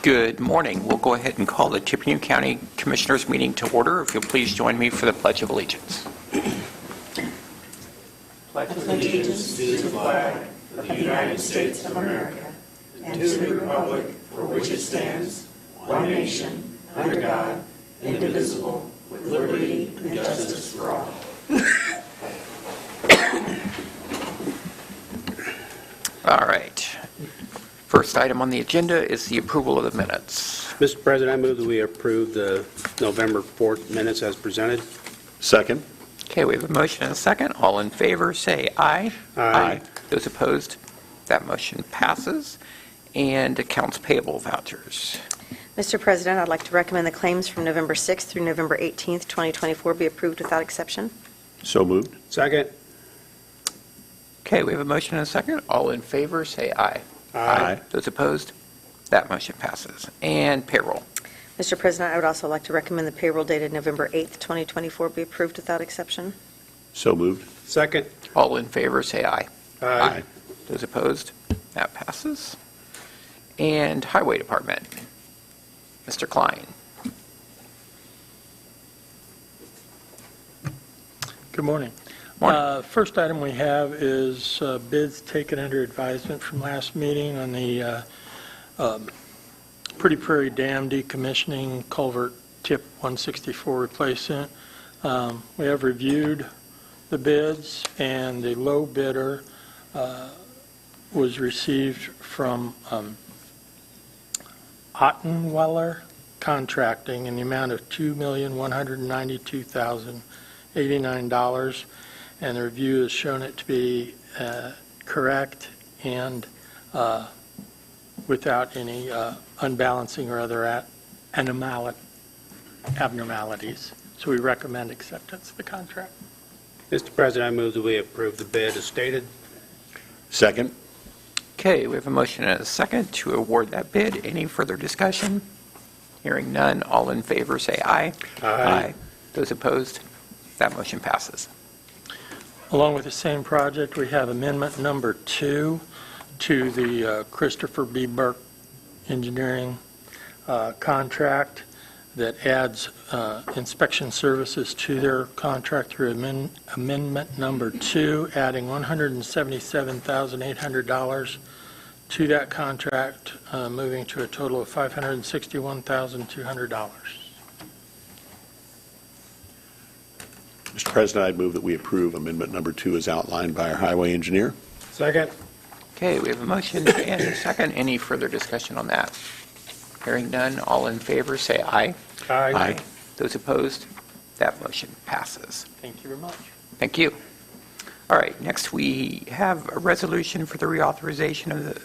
Good morning. We'll go ahead and call the Tippecanoe County Commissioners meeting to order. If you'll please join me for the Pledge of Allegiance. Pledge allegiance to the flag of the United States of America and to the republic for which it stands, one nation, under God, indivisible, with liberty and justice for all. All right. First item on the agenda is the approval of the minutes. Mr. President, I move that we approve the November 4th minutes as presented. Second. Okay, we have a motion and a second. All in favor, say aye. Aye. Those opposed, that motion passes. And accounts payable vouchers. Mr. President, I'd like to recommend the claims from November 6th through November 18th, 2024 be approved without exception. So moved. Second. Okay, we have a motion and a second. All in favor, say aye. Aye. Those opposed, that motion passes. And payroll. Mr. President, I would also like to recommend the payroll dated November 8th, 2024 be approved without exception. So moved. Second. All in favor, say aye. Aye. Those opposed, that passes. And Highway Department. Mr. Klein. Good morning. Morning. First item we have is bids taken under advisement from last meeting on the Pretty Prairie Dam decommissioning culvert tip 164 replacement. We have reviewed the bids, and the low bidder was received from Ottenweller Contracting in the amount of $2,192,089, and the review has shown it to be correct and without any unbalancing or other abnormalities. So we recommend acceptance of the contract. Mr. President, I move that we approve the bid as stated. Second. Okay, we have a motion and a second to award that bid. Any further discussion? Hearing none, all in favor say aye. Aye. Those opposed, that motion passes. Along with the same project, we have amendment number 2 to the Christopher B. Burke Engineering contract that adds inspection services to their contract through amendment number 2, adding $177,800 to that contract, moving to a total of $561,200. Mr. President, I move that we approve amendment number 2 as outlined by our highway engineer. Second. Okay, we have a motion and a second. Any further discussion on that? Hearing none, all in favor say aye. Aye. Those opposed, that motion passes. Thank you very much. Thank you. All right, next we have a resolution for the reauthorization of the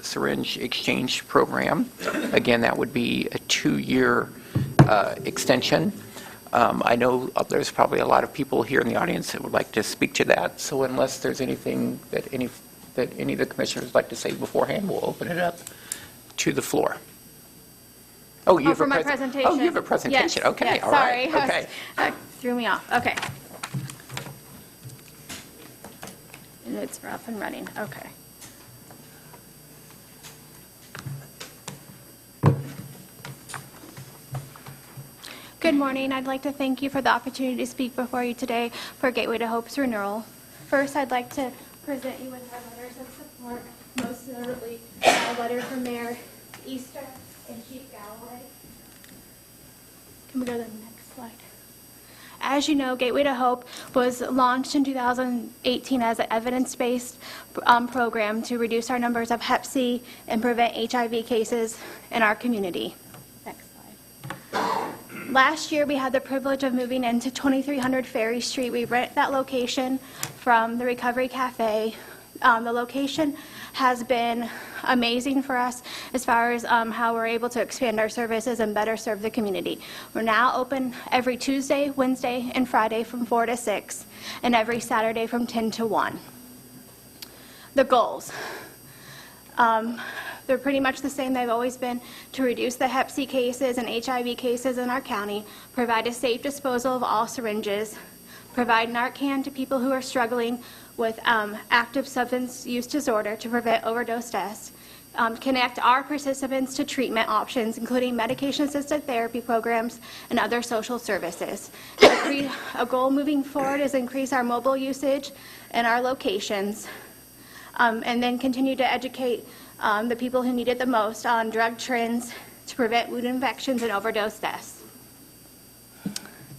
syringe exchange program. Again, that would be a 2-year extension. I know there's probably a lot of people here in the audience that would like to speak to that, so unless there's anything that any of the commissioners would like to say beforehand, we'll open it up to the floor. Oh, you have for my presentation. Oh, you have a presentation. Yes. Okay, yes. all Sorry. right. Okay. Threw me off. Okay. And it's up and running. Okay. Good morning. I'd like to thank you for the opportunity to speak before you today for Gateway to Hope's renewal. First, I'd like to present you with our letters of support, most notably a letter from Mayor Easter and Chief Galloway. Can we go to the next slide? As you know, Gateway to Hope was launched in 2018 as an evidence-based program to reduce our numbers of Hep C and prevent HIV cases in our community. Next slide. Last year, we had the privilege of moving into 2300 Ferry Street. We rent that location from the Recovery Cafe. The location has been amazing for us as far as how we're able to expand our services and better serve the community. We're now open every Tuesday, Wednesday, and Friday from 4 to 6, and every Saturday from 10 to 1. The goals. They're pretty much the same they've always been: to reduce the Hep C cases and HIV cases in our county, provide a safe disposal of all syringes, provide Narcan to people who are struggling with active substance use disorder to prevent overdose deaths, connect our participants to treatment options, including medication-assisted therapy programs and other social services. A goal moving forward is increase our mobile usage and our locations, and then continue to educate the people who need it the most on drug trends to prevent wound infections and overdose deaths.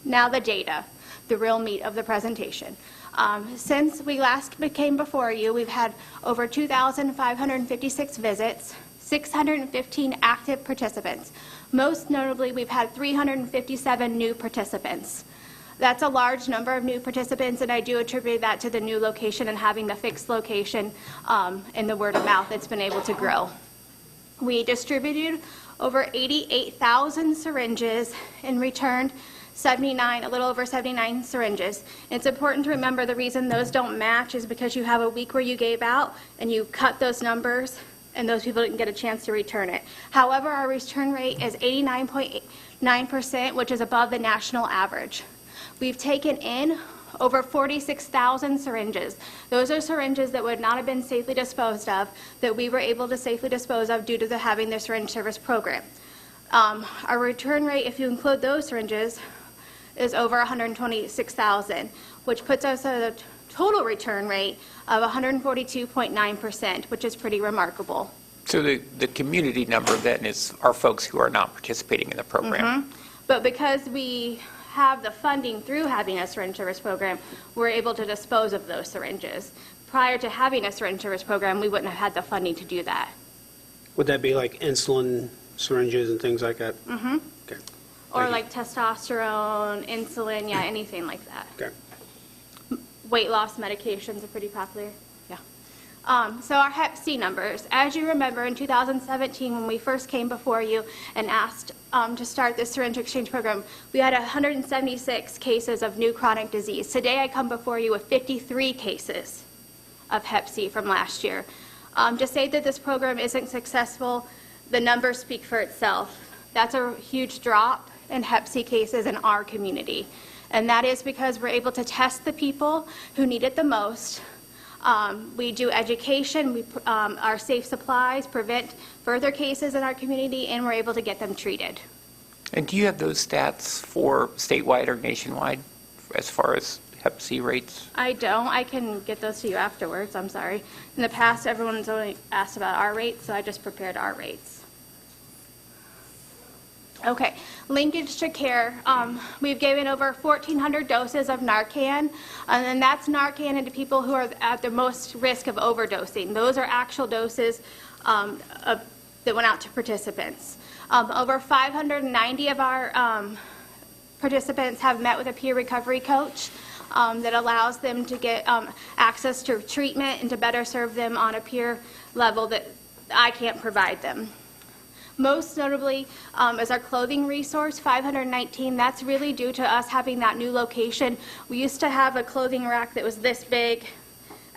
Now the data, the real meat of the presentation. Since we last came before you, we've had over 2,556 visits, 615 active participants. Most notably, we've had 357 new participants. That's a large number of new participants, and I do attribute that to the new location and having the fixed location and the word of mouth that's been able to grow. We distributed over 88,000 syringes and returned a little over 79 syringes. It's important to remember the reason those don't match is because you have a week where you gave out and you cut those numbers and those people didn't get a chance to return it. However, our return rate is 89.9%, which is above the national average. We've taken in over 46,000 syringes. Those are syringes that would not have been safely disposed of, that we were able to safely dispose of due to having the syringe service program. Our return rate, if you include those syringes, is over 126,000, which puts us at a total return rate of 142.9%, which is pretty remarkable. So the community number then is our folks who are not participating in the program. But because we have the funding through having a syringe service program, we're able to dispose of those syringes. Prior to having a syringe service program, we wouldn't have had the funding to do that. Would that be like insulin syringes and things like that? Mm-hmm. Okay. Or Thank you. like testosterone, insulin, yeah, anything like that. Okay. Weight loss medications are pretty popular. Yeah. So our Hep C numbers. As you remember, in 2017, when we first came before you and asked to start this syringe exchange program, we had 176 cases of new chronic disease. Today, I come before you with 53 cases of Hep C from last year. To say that this program isn't successful, the numbers speak for itself. That's a huge drop in Hep C cases in our community. And that is because we're able to test the people who need it the most. We do education, our safe supplies prevent further cases in our community, and we're able to get them treated. And do you have those stats for statewide or nationwide as far as Hep C rates? I don't. I can get those to you afterwards. I'm sorry. In the past, everyone's only asked about our rates, so I just prepared our rates. Okay, linkage to care. We've given over 1,400 doses of Narcan, and that's Narcan into people who are at the most risk of overdosing. Those are actual doses that went out to participants. Over 590 of our participants have met with a peer recovery coach that allows them to get access to treatment and to better serve them on a peer level that I can't provide them. Most notably is our clothing resource, 519. That's really due to us having that new location. We used to have a clothing rack that was this big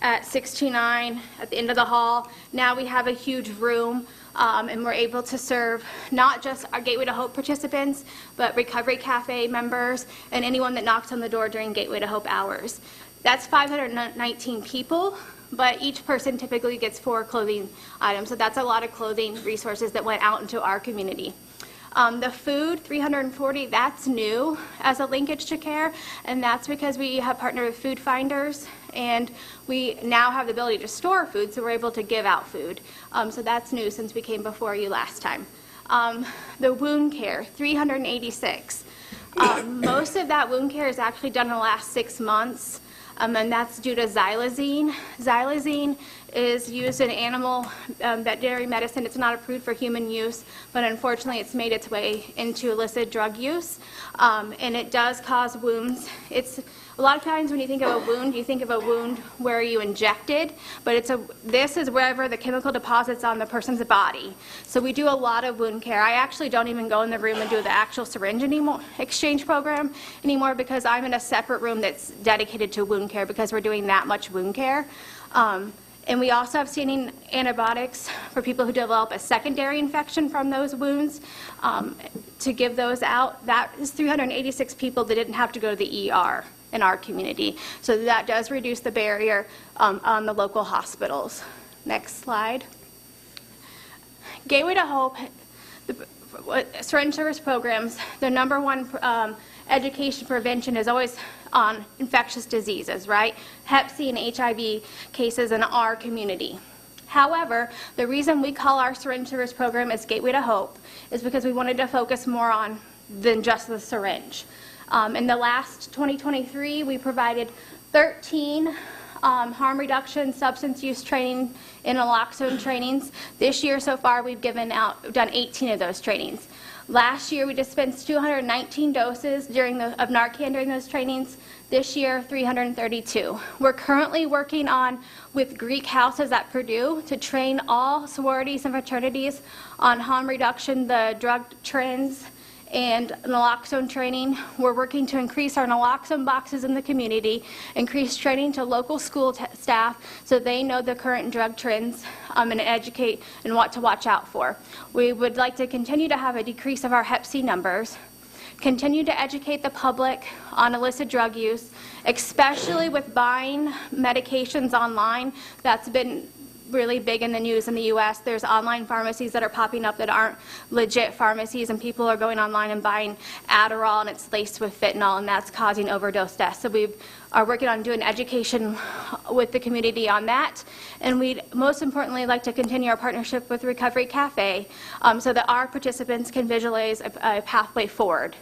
at 629 at the end of the hall. Now we have a huge room, and we're able to serve not just our Gateway to Hope participants, but Recovery Cafe members and anyone that knocks on the door during Gateway to Hope hours. That's 519 people. But each person typically gets 4 clothing items, so that's a lot of clothing resources that went out into our community. The food, 340, that's new as a linkage to care, and that's because we have partnered with food finders, and we now have the ability to store food, so we're able to give out food. So that's new since we came before you last time. The wound care, 386. Most of that wound care is actually done in the last 6 months. And that's due to xylazine. Xylazine is used in animal veterinary medicine. It's not approved for human use, but unfortunately it's made its way into illicit drug use, and it does cause wounds. It's a lot of times when you think of a wound, you think of a wound where you injected, but this is wherever the chemical deposits on the person's body. So we do a lot of wound care. I actually don't even go in the room and do the actual syringe exchange program anymore because I'm in a separate room that's dedicated to wound care because we're doing that much wound care. And we also have standing antibiotics for people who develop a secondary infection from those wounds to give those out. That is 386 people that didn't have to go to the ER in our community. So that does reduce the barrier on the local hospitals. Next slide. Gateway to Hope, syringe service programs, their number one education prevention is always on infectious diseases, right? Hep C and HIV cases in our community. However, the reason we call our syringe service program as Gateway to Hope is because we wanted to focus more on than just the syringe. In the last 2023, we provided 13 harm reduction, substance use training, and naloxone trainings. This year so far, we've done 18 of those trainings. Last year, we dispensed 219 doses of Narcan during those trainings. This year, 332. We're currently working with Greek houses at Purdue to train all sororities and fraternities on harm reduction, the drug trends, and naloxone training. We're working to increase our naloxone boxes in the community, increase training to local school staff so they know the current drug trends and educate and what to watch out for. We would like to continue to have a decrease of our Hep C numbers, continue to educate the public on illicit drug use, especially with buying medications online. That's been really big in the news in the U.S. There's online pharmacies that are popping up that aren't legit pharmacies, and people are going online and buying Adderall, and it's laced with fentanyl, and that's causing overdose deaths. So we are working on doing education with the community on that, and we'd most importantly like to continue our partnership with Recovery Cafe so that our participants can visualize a pathway forward.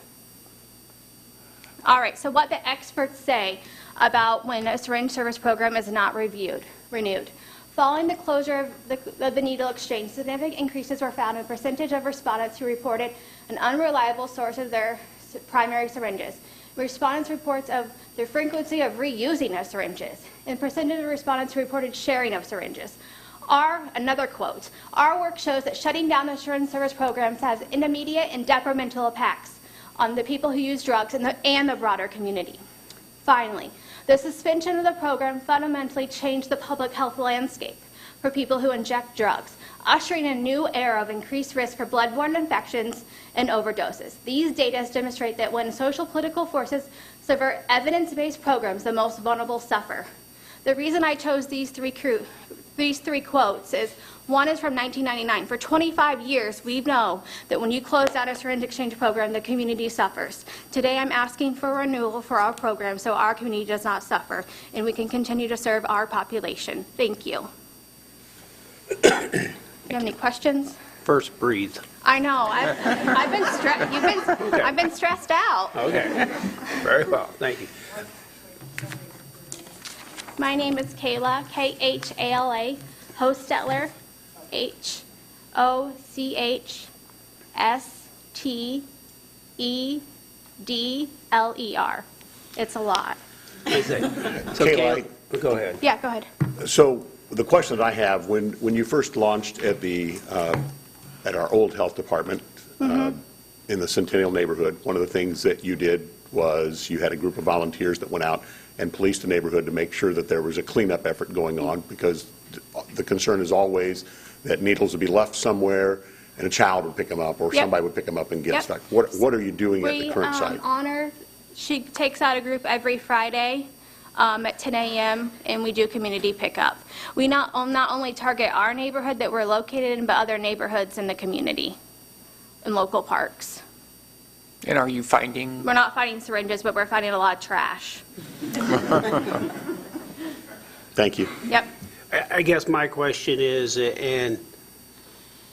All right, so what the experts say about when a syringe service program is not renewed. Following the closure of the needle exchange, significant increases were found in the percentage of respondents who reported an unreliable source of their primary syringes. Respondents reports of the frequency of reusing of syringes, and percentage of respondents who reported sharing of syringes. Another quote, our work shows that shutting down the syringe service programs has intermediate and detrimental impacts on the people who use drugs and the broader community. Finally, the suspension of the program fundamentally changed the public health landscape for people who inject drugs, ushering a new era of increased risk for bloodborne infections and overdoses. These data demonstrate that when social political forces subvert evidence-based programs, the most vulnerable suffer. The reason I chose these three quotes is, one is from 1999. For 25 years, we know that when you close down a syringe exchange program, the community suffers. Today, I'm asking for renewal for our program so our community does not suffer, and we can continue to serve our population. Thank you. Do you have any questions? First, breathe. I know. I've been stressed out. Okay. Very well. Thank you. My name is Kayla, K-H-A-L-A, Hostetler, H-O-C-H-S-T-E-D-L-E-R. It's a lot. So, Kayla, go ahead. Yeah, go ahead. So the question that I have, when you first launched at our old health department in the Centennial neighborhood, one of the things that you did was you had a group of volunteers that went out and policed the neighborhood to make sure that there was a cleanup effort going on, because the concern is always that needles would be left somewhere and a child would pick them up, or somebody would pick them up and get stuck. What are you doing at the current site? She takes out a group every Friday at 10 a.m. and we do community pickup. We not only target our neighborhood that we're located in, but other neighborhoods in the community and local parks. And are you finding? We're not finding syringes, but we're finding a lot of trash. Thank you. Yep. I guess my question is, and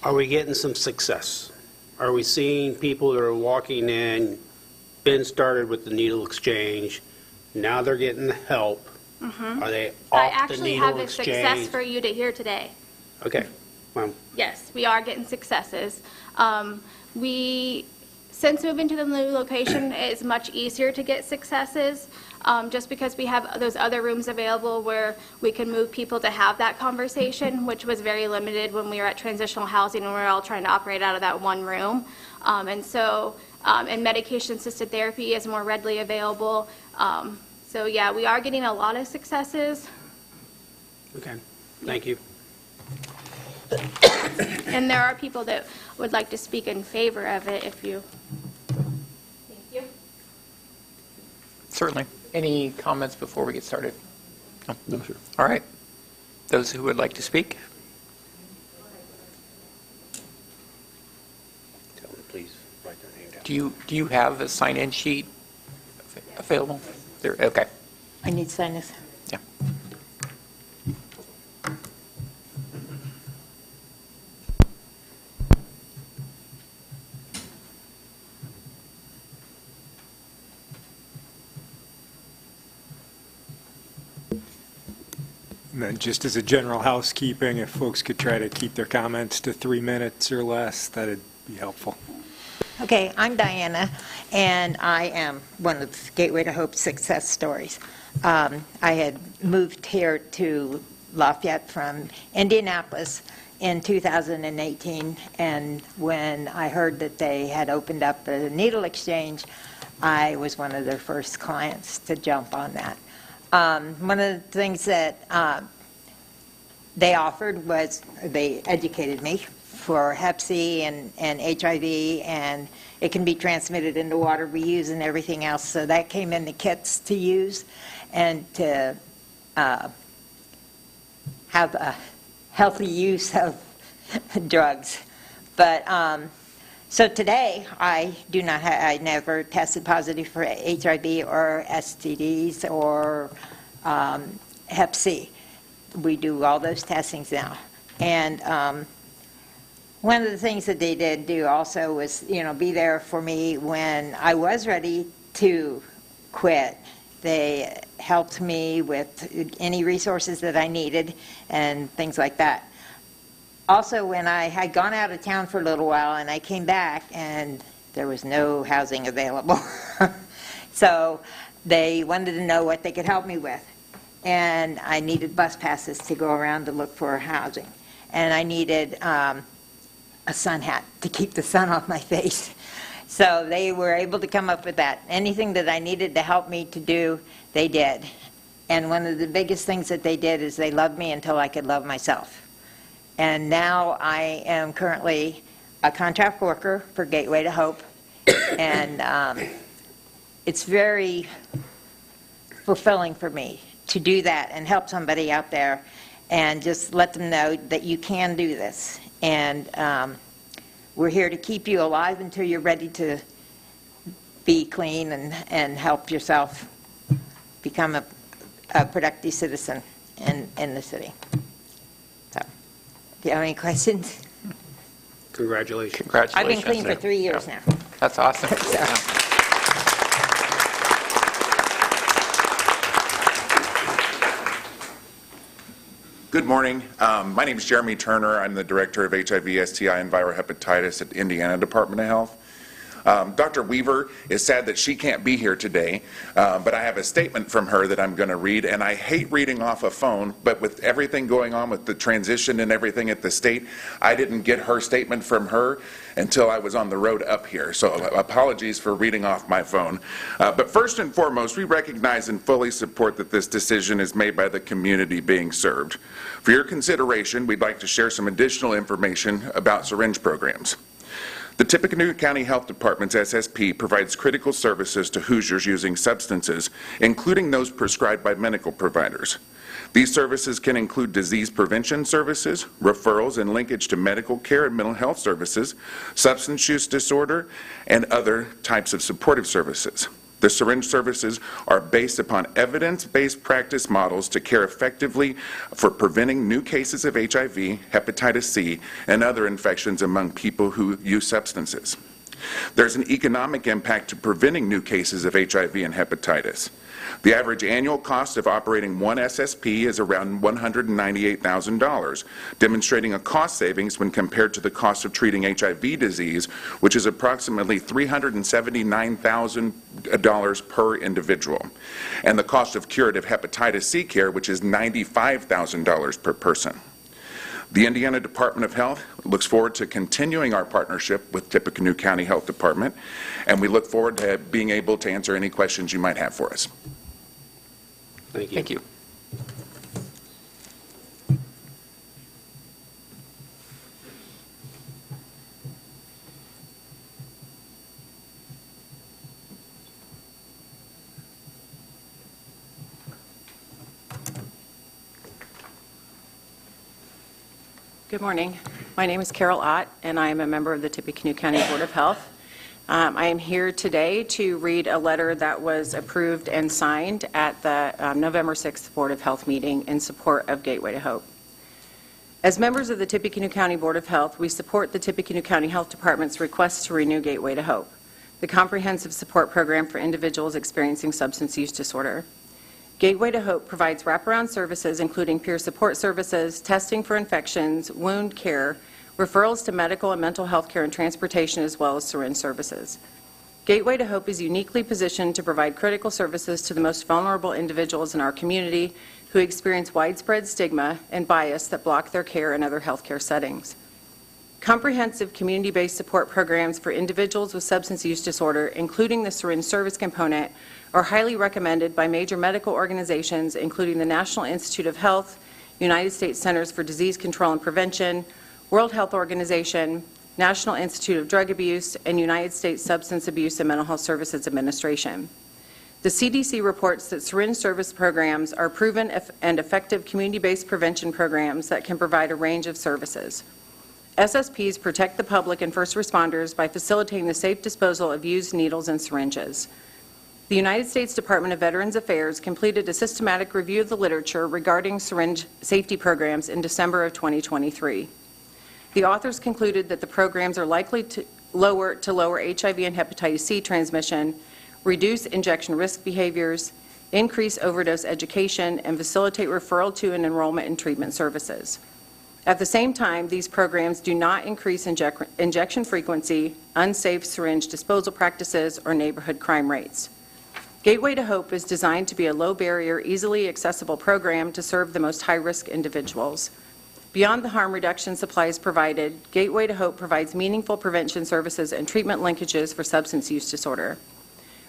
are we getting some success? Are we seeing people that are walking in, been started with the needle exchange, now they're getting the help? Are they off the needle exchange? I actually have a success for you to hear today. Okay. Well, Yes, we are getting successes. Since moving to the new location, it's much easier to get successes, just because we have those other rooms available where we can move people to have that conversation, which was very limited when we were at transitional housing and we were all trying to operate out of that one room. And medication-assisted therapy is more readily available. So yeah, we are getting a lot of successes. okay. Thank you. And there are people that would like to speak in favor of it if you... Thank you. Certainly. Any comments before we get started? No, sure. All right. Those who would like to speak? Do you have a sign-in sheet available? There, okay. I need to sign this. Yeah. And then just as a general housekeeping, if folks could try to keep their comments to 3 minutes or less, that'd be helpful. Okay, I'm Diana, and I am one of Gateway to Hope success stories. I had moved here to Lafayette from Indianapolis in 2018, and when I heard that they had opened up a needle exchange, I was one of their first clients to jump on that. One of the things that they offered was they educated me for Hep C and HIV, and it can be transmitted into water we use and everything else. So that came in the kits to use and to have a healthy use of drugs. But so today, I never tested positive for HIV or STDs or Hep C. We do all those testings now. And one of the things that they did do also was, be there for me when I was ready to quit. They helped me with any resources that I needed and things like that. Also, when I had gone out of town for a little while and I came back and there was no housing available. So they wanted to know what they could help me with. And I needed bus passes to go around to look for housing. And I needed a sun hat to keep the sun off my face. So they were able to come up with that. Anything that I needed to help me to do, they did. And one of the biggest things that they did is they loved me until I could love myself. And now I am currently a contract worker for Gateway to Hope. And it's very fulfilling for me to do that and help somebody out there and just let them know that you can do this. And we're here to keep you alive until you're ready to be clean and help yourself become a productive citizen in the city. So, do you have any questions? Congratulations. Congratulations. I've been clean for 3 years Yeah. now. That's awesome. So- Yeah. Good morning. My name is Jeremy Turner. I'm the Director of HIV, STI, and Viral Hepatitis at Indiana Department of Health. Dr. Weaver is sad that she can't be here today, but I have a statement from her that I'm going to read, and I hate reading off a phone, but with everything going on with the transition and everything at the state, I didn't get her statement from her until I was on the road up here, so apologies for reading off my phone. But first and foremost, we recognize and fully support that this decision is made by the community being served. For your consideration, we'd like to share some additional information about syringe programs. The Tippecanoe County Health Department's SSP provides critical services to Hoosiers using substances, including those prescribed by medical providers. These services can include disease prevention services, referrals and linkage to medical care and mental health services, substance use disorder, and other types of supportive services. The syringe services are based upon evidence-based practice models to care effectively for preventing new cases of HIV, hepatitis C, and other infections among people who use substances. There's an economic impact to preventing new cases of HIV and hepatitis. The average annual cost of operating one SSP is around $198,000, demonstrating a cost savings when compared to the cost of treating HIV disease, which is approximately $379,000 per individual, and the cost of curative hepatitis C care, which is $95,000 per person. The Indiana Department of Health looks forward to continuing our partnership with Tippecanoe County Health Department, and we look forward to being able to answer any questions you might have for us. Thank you. Thank you. Good morning. My name is Carol Ott, and I am a member of the Tippecanoe County Board of Health. I am here today to read a letter that was approved and signed at the November 6th Board of Health meeting in support of Gateway to Hope. As members of the Tippecanoe County Board of Health, we support the Tippecanoe County Health Department's request to renew Gateway to Hope, the comprehensive support program for individuals experiencing substance use disorder. Gateway to Hope provides wraparound services including peer support services, testing for infections, wound care, referrals to medical and mental health care and transportation, as well as syringe services. Gateway to Hope is uniquely positioned to provide critical services to the most vulnerable individuals in our community who experience widespread stigma and bias that block their care in other healthcare settings. Comprehensive community-based support programs for individuals with substance use disorder, including the syringe service component, are highly recommended by major medical organizations, including the National Institute of Health, United States Centers for Disease Control and Prevention, World Health Organization, National Institute of Drug Abuse, and United States Substance Abuse and Mental Health Services Administration. The CDC reports that syringe service programs are proven and effective community-based prevention programs that can provide a range of services. SSPs protect the public and first responders by facilitating the safe disposal of used needles and syringes. The United States Department of Veterans Affairs completed a systematic review of the literature regarding syringe safety programs in December of 2023. The authors concluded that the programs are likely to lower HIV and hepatitis C transmission, reduce injection risk behaviors, increase overdose education, and facilitate referral to and enrollment in treatment services. At the same time, these programs do not increase injection frequency, unsafe syringe disposal practices, or neighborhood crime rates. Gateway to Hope is designed to be a low-barrier, easily accessible program to serve the most high-risk individuals. Beyond the harm reduction supplies provided, Gateway to Hope provides meaningful prevention services and treatment linkages for substance use disorder.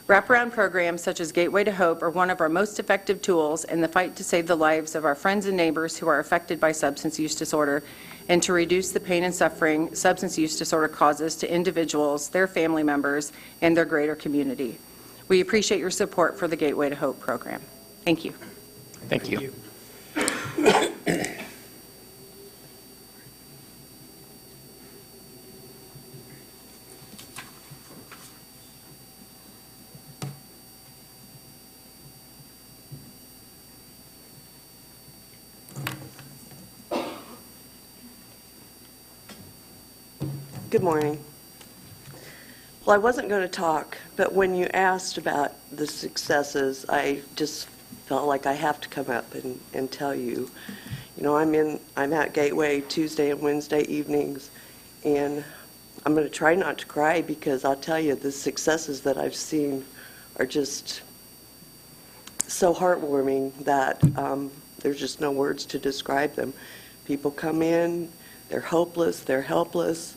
Wraparound programs such as Gateway to Hope are one of our most effective tools in the fight to save the lives of our friends and neighbors who are affected by substance use disorder and to reduce the pain and suffering substance use disorder causes to individuals, their family members, and their greater community. We appreciate your support for the Gateway to Hope program. Thank you. Thank you. Good morning. Well, I wasn't going to talk, but when you asked about the successes, I just felt like I have to come up and tell you. You know, I'm at Gateway Tuesday and Wednesday evenings, and I'm going to try not to cry because I'll tell you the successes that I've seen are just so heartwarming that there's just no words to describe them. People come in, they're hopeless, they're helpless.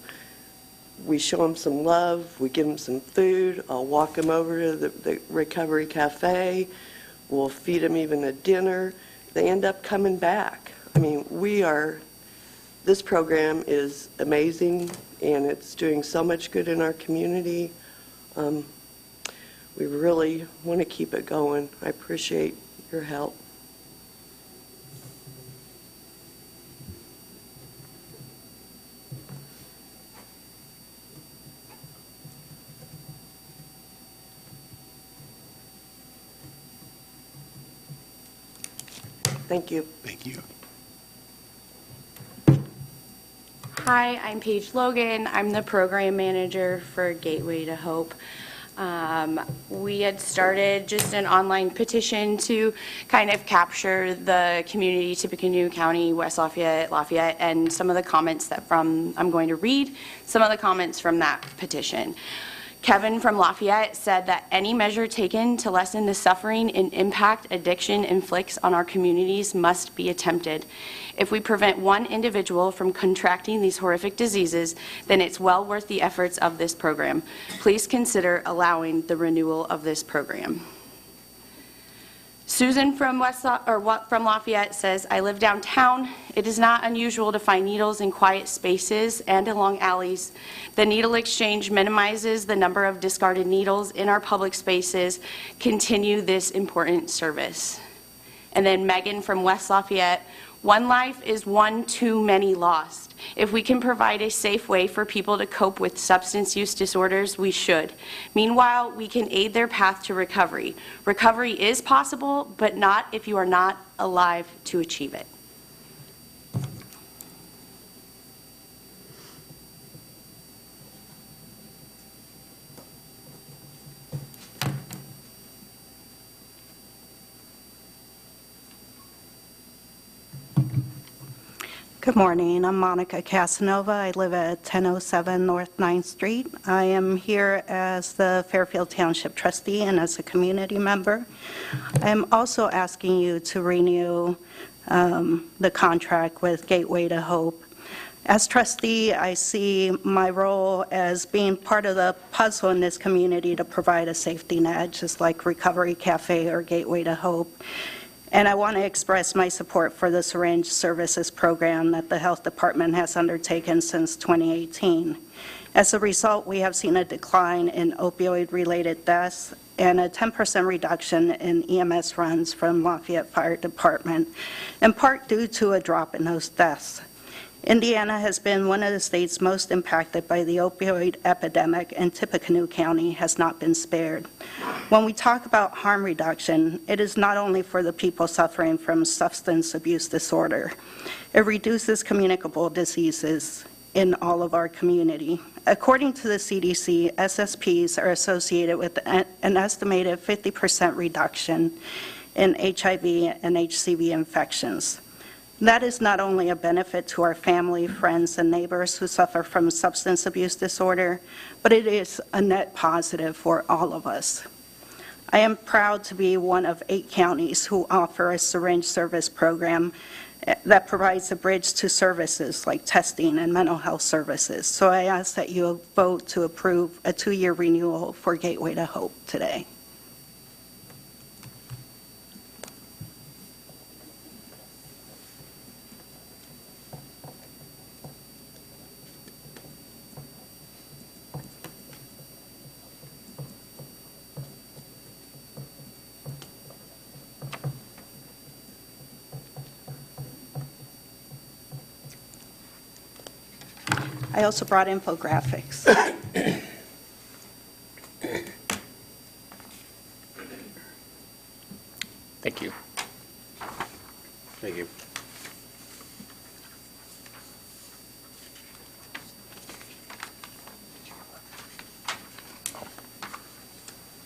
We show them some love, we give them some food, I'll walk them over to the Recovery Cafe, we'll feed them even a dinner. They end up coming back. I mean, this program is amazing and it's doing so much good in our community. We really want to keep it going. I appreciate your help. Thank you. Thank you. Hi, I'm Paige Logan. I'm the program manager for Gateway to Hope. We had started just an online petition to kind of capture the community, Tippecanoe County, West Lafayette, and some of the comments I'm going to read some of the comments from that petition. Kevin from Lafayette said that any measure taken to lessen the suffering and impact addiction inflicts on our communities must be attempted. If we prevent one individual from contracting these horrific diseases, then it's well worth the efforts of this program. Please consider allowing the renewal of this program. Susan from Lafayette says, I live downtown. It is not unusual to find needles in quiet spaces and along alleys. The needle exchange minimizes the number of discarded needles in our public spaces. Continue this important service. And then Megan from West Lafayette, One life is one too many lost. If we can provide a safe way for people to cope with substance use disorders, we should. Meanwhile, we can aid their path to recovery. Recovery is possible, but not if you are not alive to achieve it. Good morning. I'm Monica Casanova. I live at 1007 North 9th Street. I am here as the Fairfield Township trustee and as a community member. I am also asking you to renew the contract with Gateway to Hope. As trustee, I see my role as being part of the puzzle in this community to provide a safety net, just like Recovery Cafe or Gateway to Hope. And I want to express my support for the syringe services program that the health department has undertaken since 2018. As a result, we have seen a decline in opioid-related deaths and a 10% reduction in EMS runs from Lafayette Fire Department, in part due to a drop in those deaths. Indiana has been one of the states most impacted by the opioid epidemic, and Tippecanoe County has not been spared. When we talk about harm reduction, it is not only for the people suffering from substance abuse disorder. It reduces communicable diseases in all of our community. According to the CDC, SSPs are associated with an estimated 50% reduction in HIV and HCV infections. That is not only a benefit to our family, friends, and neighbors who suffer from substance abuse disorder, but it is a net positive for all of us. I am proud to be one of 8 counties who offer a syringe service program that provides a bridge to services like testing and mental health services. So I ask that you vote to approve a 2-year renewal for Gateway to Hope today. I also brought infographics. Thank you. Thank you.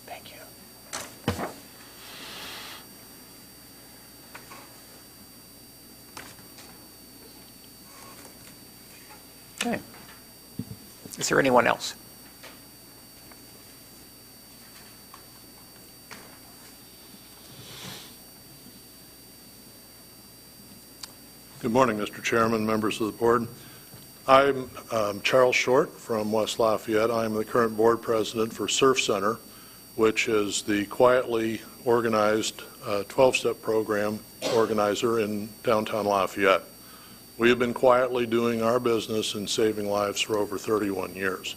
Thank you. Okay. Is there anyone else? Good morning, Mr. Chairman, members of the board. I'm Charles Short from West Lafayette. I'm the current board president for Surf Center, which is the quietly organized 12-step program organizer in downtown Lafayette. We have been quietly doing our business and saving lives for over 31 years.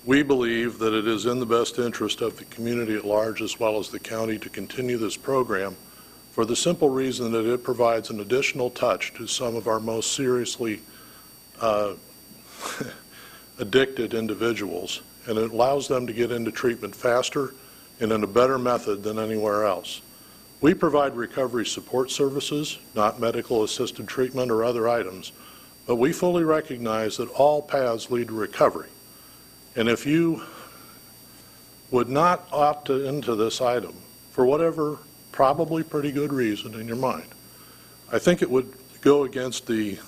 We believe that it is in the best interest of the community at large as well as the county to continue this program for the simple reason that it provides an additional touch to some of our most seriously addicted individuals, and it allows them to get into treatment faster and in a better method than anywhere else. We provide recovery support services, not medical assisted treatment or other items, but we fully recognize that all paths lead to recovery. And if you would not opt into this item, for whatever probably pretty good reason in your mind, I think it would go against the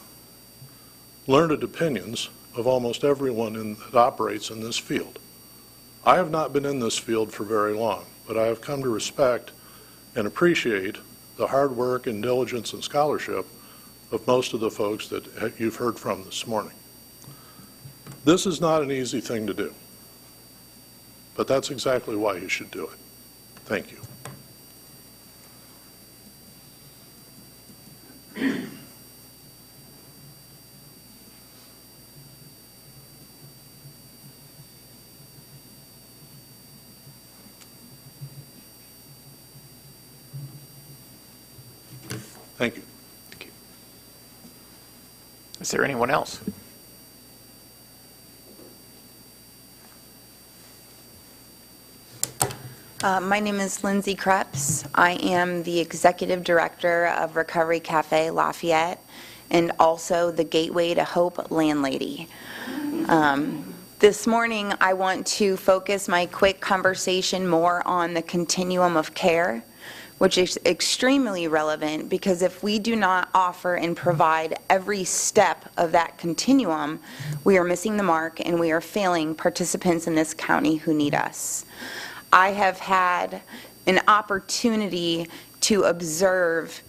learned opinions of almost everyone that operates in this field. I have not been in this field for very long, but I have come to respect and appreciate the hard work and diligence and scholarship of most of the folks that you've heard from this morning. This is not an easy thing to do, but that's exactly why you should do it. Thank you. Thank you. Thank you. Is there anyone else? My name is Lindsay Krebs. I am the Executive Director of Recovery Cafe Lafayette and also the Gateway to Hope landlady. This morning, I want to focus my quick conversation more on the continuum of care, which is extremely relevant because if we do not offer and provide every step of that continuum, we are missing the mark and we are failing participants in this county who need us. I have had an opportunity to observe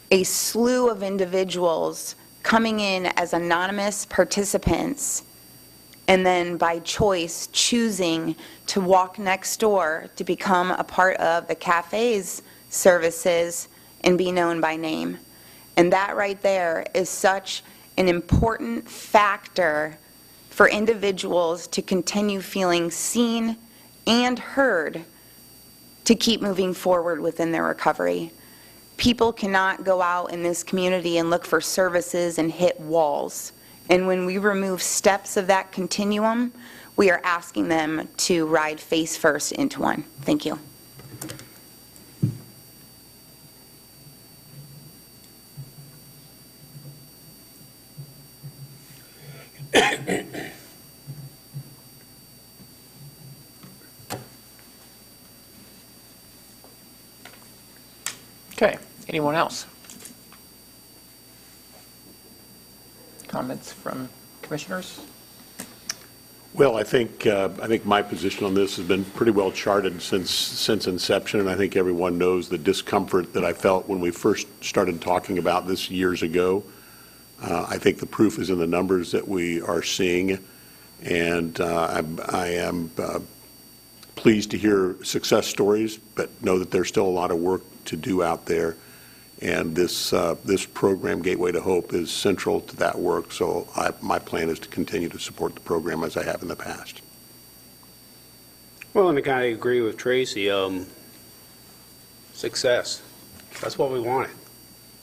a slew of individuals coming in as anonymous participants and then by choice choosing to walk next door to become a part of the cafe's services and be known by name. And that right there is such an important factor for individuals to continue feeling seen and heard to keep moving forward within their recovery. People cannot go out in this community and look for services and hit walls. And when we remove steps of that continuum, we are asking them to ride face first into one. Thank you. Okay, anyone else? Comments from commissioners? Well, I think my position on this has been pretty well charted since inception, and I think everyone knows the discomfort that I felt when we first started talking about this years ago. I think the proof is in the numbers that we are seeing, and I am pleased to hear success stories, but know that there's still a lot of work to do out there. And this program, Gateway to Hope, is central to that work. So my plan is to continue to support the program as I have in the past. Well, and I kind of agree with Tracy. Success. That's what we wanted.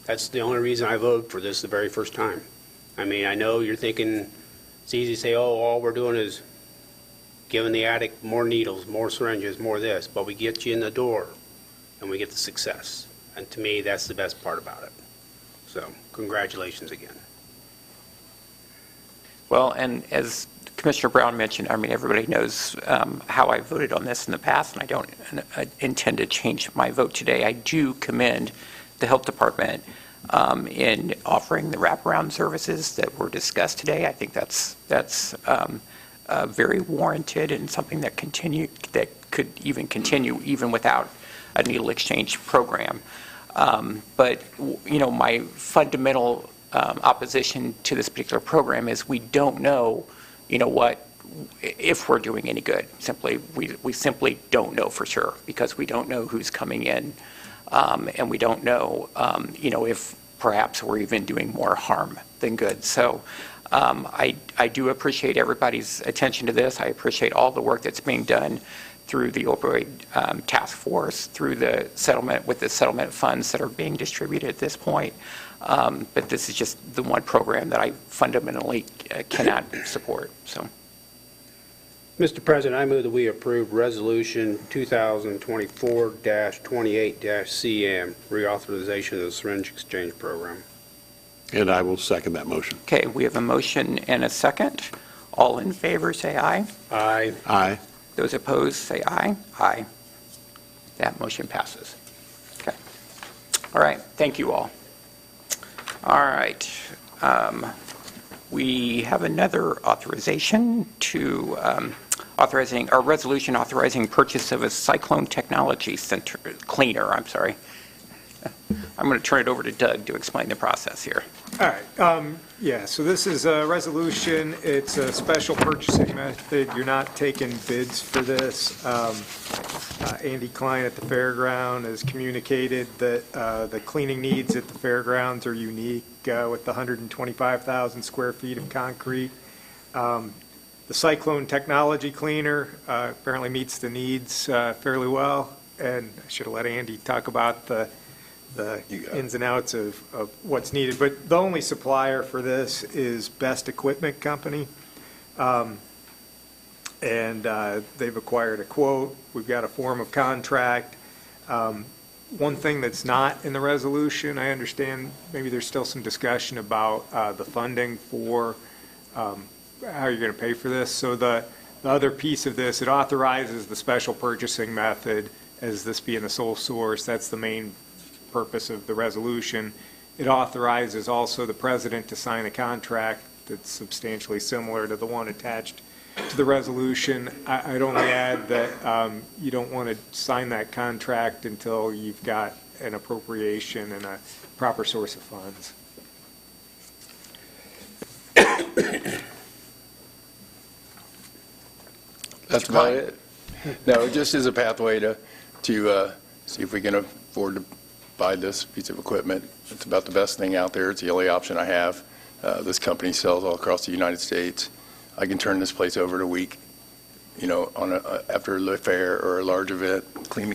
That's the only reason I voted for this the very first time. I mean, I know you're thinking it's easy to say, oh, all we're doing is giving the addict more needles, more syringes, more this, but we get you in the door and we get the success. And to me, that's the best part about it. So, congratulations again. Well, and as Commissioner Brown mentioned, I mean, everybody knows how I voted on this in the past, and I don't intend to change my vote today. I do commend the Health Department in offering the wraparound services that were discussed today. I think that's very warranted and something that could even continue even without a needle exchange program. But, you know, my fundamental opposition to this particular program is we don't know, you know, what, if we're doing any good. We simply don't know for sure because we don't know who's coming in, and we don't know, you know, if perhaps we're even doing more harm than good. So I do appreciate everybody's attention to this. I appreciate all the work that's being done through the opioid task force, through the settlement, with the settlement funds that are being distributed at this point. But this is just the one program that I fundamentally cannot support. So, Mr. President, I move that we approve Resolution 2024-28-CM, reauthorization of the syringe exchange program. And I will second that motion. okay, we have a motion and a second. All in favor, say aye. Aye. Aye. Those opposed, say aye. Aye. That motion passes. Okay. All right. Thank you all. All right. We have another authorization to authorizing, or resolution authorizing purchase of a cyclone technology center cleaner. I'm sorry. I'm going to turn it over to Doug to explain the process here. All right. Yeah, so this is a resolution. It's a special purchasing method. You're not taking bids for this. Andy Klein at the fairground has communicated that the cleaning needs at the fairgrounds are unique with the 125,000 square feet of concrete. The Cyclone Technology Cleaner apparently meets the needs fairly well. And I should have let Andy talk about the the You got it. ins and outs of what's needed. But the only supplier for this is Best Equipment Company. And they've acquired a quote. We've got a form of contract. One thing that's not in the resolution, I understand maybe there's still some discussion about the funding for how you're going to pay for this. So the other piece of this, it authorizes the special purchasing method as this being the sole source. That's the main purpose of the resolution. It authorizes also the president to sign a contract that's substantially similar to the one attached to the resolution. I'd only add that you don't want to sign that contract until you've got an appropriation and a proper source of funds. That's about it. No, just as a pathway to see if we can afford to buy this piece of equipment. It's about the best thing out there. It's the only option I have. This company sells all across the United States. I can turn this place over in a week, on after a fair or a large event,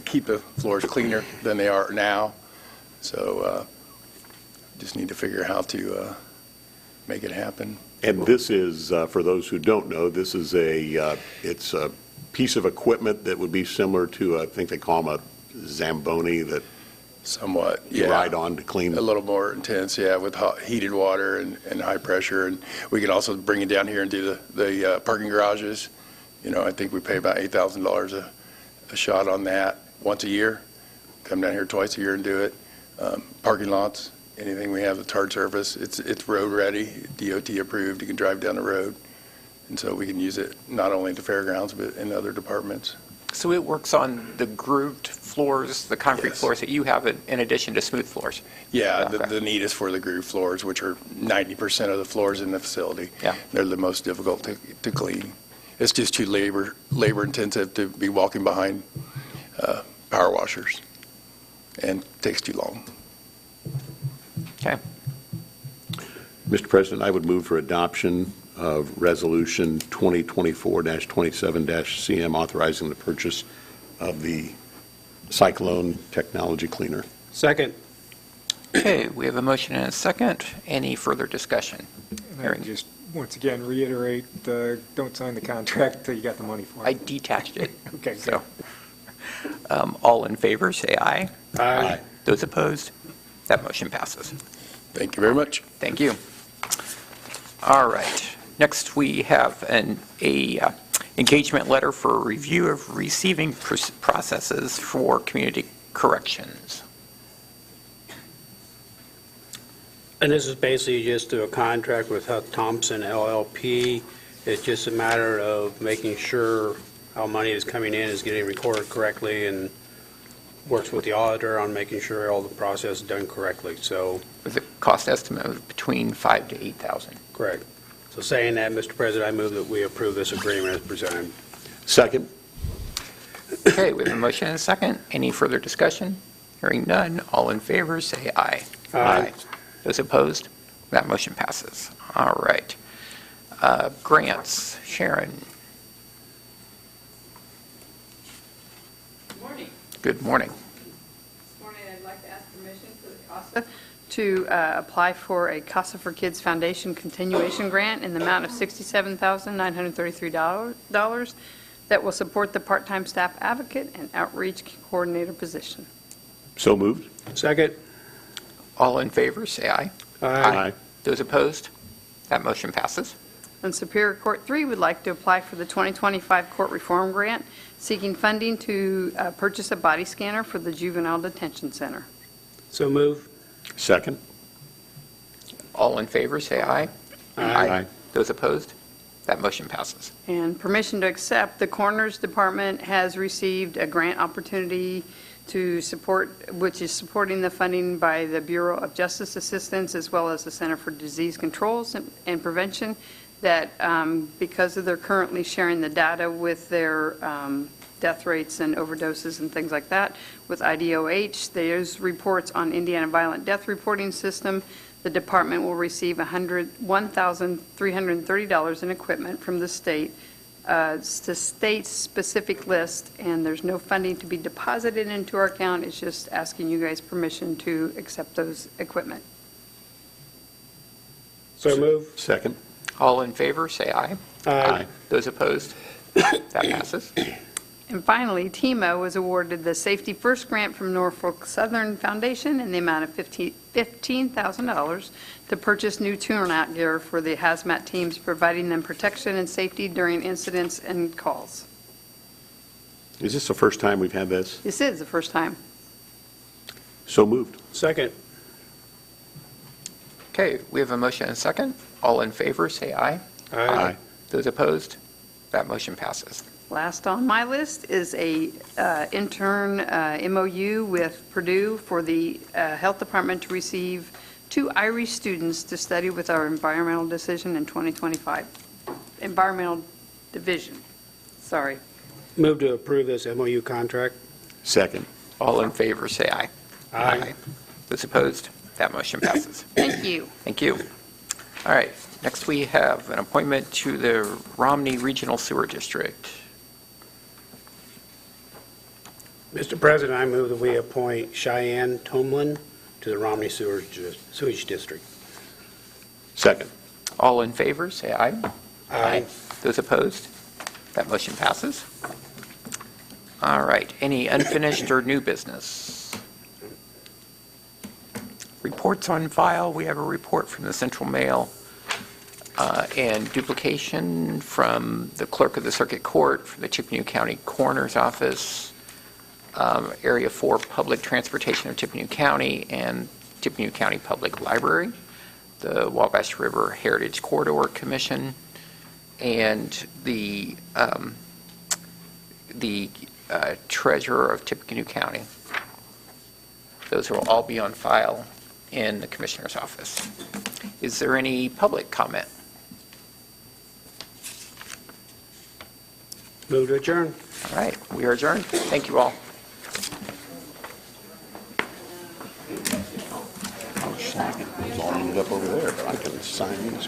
keep the floors cleaner than they are now. So just need to figure how to make it happen. And this is, for those who don't know, this is it's a piece of equipment that would be similar to, I think they call them a Zamboni that somewhat, you ride on to clean. A little more intense, yeah, with heated water and high pressure. And we can also bring it down here and do the parking garages. I think we pay about $8,000 a shot on that once a year. Come down here twice a year and do it. Parking lots, anything we have that's hard surface, it's road ready, DOT approved, you can drive down the road. And so we can use it not only at the fairgrounds, but in other departments. So it works on the grooved floors, the concrete Yes. floors that you have in addition to smooth floors? Yeah, Okay. the need is for the groove floors, which are 90% of the floors in the facility. Yeah. They're the most difficult to clean. It's just too labor intensive to be walking behind power washers, and takes too long. Okay. Mr. President, I would move for adoption of Resolution 2024-27-CM authorizing the purchase of the Cyclone Technology Cleaner. Second. Okay, we have a motion and a second. Any further discussion? And I just, once again, reiterate, don't sign the contract until you got the money for I it. detached it. Okay, So, all in favor, say aye. Aye. Those opposed? That motion passes. Thank you very much. Thank you. All right. Next, we have an engagement letter for review of receiving processes for community corrections. And this is basically just a contract with Huth Thompson LLP. It's just a matter of making sure how money is coming in is getting recorded correctly, and works with the auditor on making sure all the process is done correctly. So, With a cost estimate of between $5,000 to $8,000. correct. So saying that, Mr. President, I move that we approve this agreement as presented. Second. Okay, we have a motion and a second. Any further discussion? Hearing none. All in favor, say aye. Aye. Those opposed? That motion passes. All right. Grants. Sharon. Good morning. Good morning. This morning, I'd like to ask permission for the CASA to apply for a CASA for Kids Foundation continuation grant in the amount of $67,933 that will support the part-time staff advocate and outreach coordinator position. So moved. Second. All in favor, say aye. Aye. Those opposed? That motion passes. And Superior Court 3 would like to apply for the 2025 Court Reform Grant, seeking funding to purchase a body scanner for the Juvenile Detention Center. So move. Second. All in favor, say aye. Aye. Those opposed? That motion passes. And permission to accept, the Coroner's Department has received a grant opportunity to support, which is supporting the funding by the Bureau of Justice Assistance as well as the Center for Disease Controls and Prevention, that because of their currently sharing the data with their death rates and overdoses and things like that with IDOH, there's reports on Indiana Violent Death Reporting System. The department will receive $1,330 in equipment from the state It's the state-specific list, and there's no funding to be deposited into our account. It's just asking you guys permission to accept those equipment. So move. Second. All in favor, say aye. Aye. Those opposed? That passes. And finally, TEMA was awarded the Safety First Grant from Norfolk Southern Foundation in the amount of $15,000 to purchase new turnout gear for the hazmat teams, providing them protection and safety during incidents and calls. Is this the first time we've had this? This is the first time. So moved. Second. Okay, we have a motion and a second. All in favor, say aye. Aye. Those opposed? That motion passes. Last on my list is a intern MOU with Purdue for the Health Department to receive 2 Irish students to study with our environmental decision in 2025. Environmental division, sorry. Move to approve this MOU contract. Second. All in favor, say aye. Aye. Those opposed? That motion passes. Thank you. Thank you. All right, next we have an appointment to the Romney Regional Sewer District. Mr. President, I move that we appoint Cheyenne Tomlin to the Romney Sewage District. Second. All in favor, say aye. Aye. Those opposed? That motion passes. All right, any unfinished or new business? Reports on file. We have a report from the Central Mail and duplication from the Clerk of the Circuit Court, from the Tippecanoe County Coroner's Office, Area 4 Public Transportation of Tippecanoe County, and Tippecanoe County Public Library, the Wabash River Heritage Corridor Commission, and the Treasurer of Tippecanoe County. Those will all be on file in the Commissioner's office. Is there any public comment? Move to adjourn. All right, we are adjourned. Thank you all. It's all ended up over there, but I can sign these.